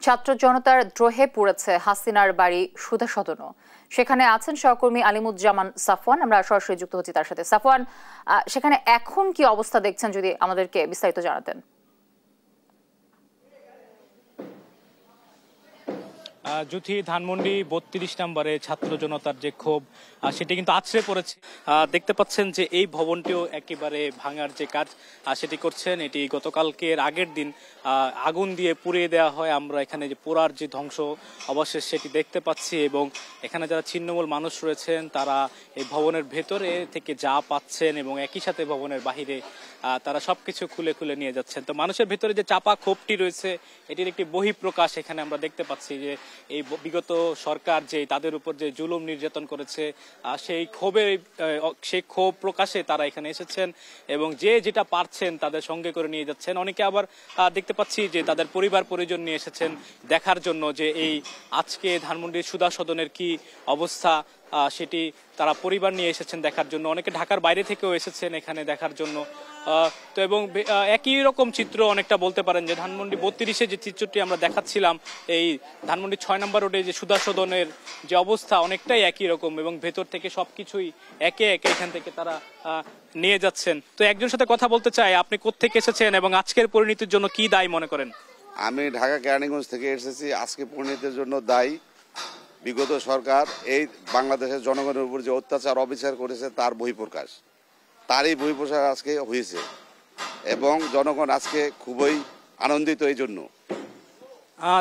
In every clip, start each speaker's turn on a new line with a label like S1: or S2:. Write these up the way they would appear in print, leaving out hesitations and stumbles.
S1: ছাত্র জনতার দ্রোহে পড়েছে হাসিনার বাড়ি সুধা সদনও। সেখানে আছেন সহকর্মী আলিমুজ্জামান সাফওয়ান। আমরা সরাসরি যুক্ত হচ্ছি তার সাথে। সাফওয়ান, সেখানে এখন কি অবস্থা দেখছেন, যদি আমাদেরকে বিস্তারিত জানাতেন।
S2: জ্যোতি, ধানমন্ডি ৩২ নম্বরে ছাত্র জনতার যে ক্ষোভ সেটি কিন্তু আছড়ে পড়েছে। দেখতে পাচ্ছেন যে এই ভবনটিও একেবারে ভাঙার যে কাজ সেটি করছেন। এটি গতকালকের আগের দিন আগুন দিয়ে পুড়িয়ে দেওয়া হয়। আমরা এখানে যে পোড়ার যে ধ্বংস অবশেষ সেটি দেখতে পাচ্ছি, এবং এখানে যারা ছিন্নমূল মানুষ রয়েছেন তারা এই ভবনের ভেতরে থেকে যা পাচ্ছেন এবং একই সাথে ভবনের বাহিরে তারা সবকিছু খুলে খুলে নিয়ে যাচ্ছেন। তো মানুষের ভেতরে যে চাপা ক্ষোভটি রয়েছে এটির একটি বহিঃপ্রকাশ এখানে আমরা দেখতে পাচ্ছি, যে এই বিগত সরকার যে তাদের উপর যে জুলুম নির্যাতন করেছে সেই ক্ষোভ প্রকাশে তারা এখানে এসেছেন, এবং যে যেটা পারছেন তাদের সঙ্গে করে নিয়ে যাচ্ছেন। অনেকে আবার দেখতে পাচ্ছি যে তাদের পরিবার পরিজন নিয়ে এসেছেন দেখার জন্য যে এই আজকে ধানমন্ডির সুধা সদনের কি অবস্থা সেটি তারা পরিবার নিয়ে এসেছেন দেখার জন্য। অনেকে ঢাকার বাইরে থেকেও এসেছেন এখানে দেখার জন্য। তো এবং একই রকম চিত্র অনেকটা বলতে পারেন যে ধানমন্ডি ৩২-এ যে চিত্রটি আমরা দেখাচ্ছিলাম, এই ধানমন্ডি ৬ নম্বর রোডে যে সুধা সদনের যে অবস্থা অনেকটাই একই রকম, এবং ভেতর থেকে সবকিছুই একে একে এখান থেকে তারা নিয়ে যাচ্ছেন। তো একজনের সাথে কথা বলতে চাই, আপনি কোত্থেকে এসেছেন এবং আজকের পরিণতির জন্য কি দায়ী মনে করেন?
S3: আমি ঢাকা কেরানীগঞ্জ থেকে এসেছি। আজকে পরিণতির জন্য দায়ী বিগত সরকার এই বাংলাদেশের জনগণের উপর যে অত্যাচার অবিচার করেছে তার বহিঃপ্রকাশ, তারই বহিঃপ্রকাশ আজকে হয়েছে, এবং জনগণ আজকে খুবই আনন্দিত এই জন্য।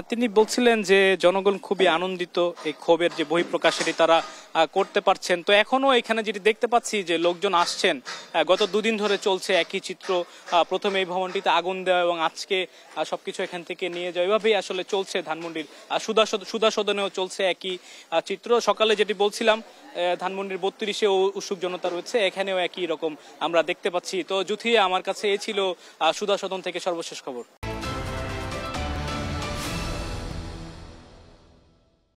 S2: তিনি বলছিলেন যে জনগণ খুবই আনন্দিত, এই ক্ষোভের যে বহিঃপ্রকাশ সেটি তারা করতে পারছেন। তো এখনো এখানে যেটি দেখতে পাচ্ছি যে লোকজন আসছেন, গত দুদিন ধরে চলছে একই চিত্র। প্রথমে এই ভবনটিতে আগুন দেওয়া এবং আজকে সবকিছু এখান থেকে নিয়ে যাওয়া, এভাবেই আসলে চলছে ধানমন্ডির সুধা সদনেও চলছে একই চিত্র। সকালে যেটি বলছিলাম ধানমন্ডির ৩২-এও উৎসুক জনতা রয়েছে, এখানেও একই রকম আমরা দেখতে পাচ্ছি। তো জুথি, আমার কাছে এ ছিল সুধা সদন থেকে সর্বশেষ খবর।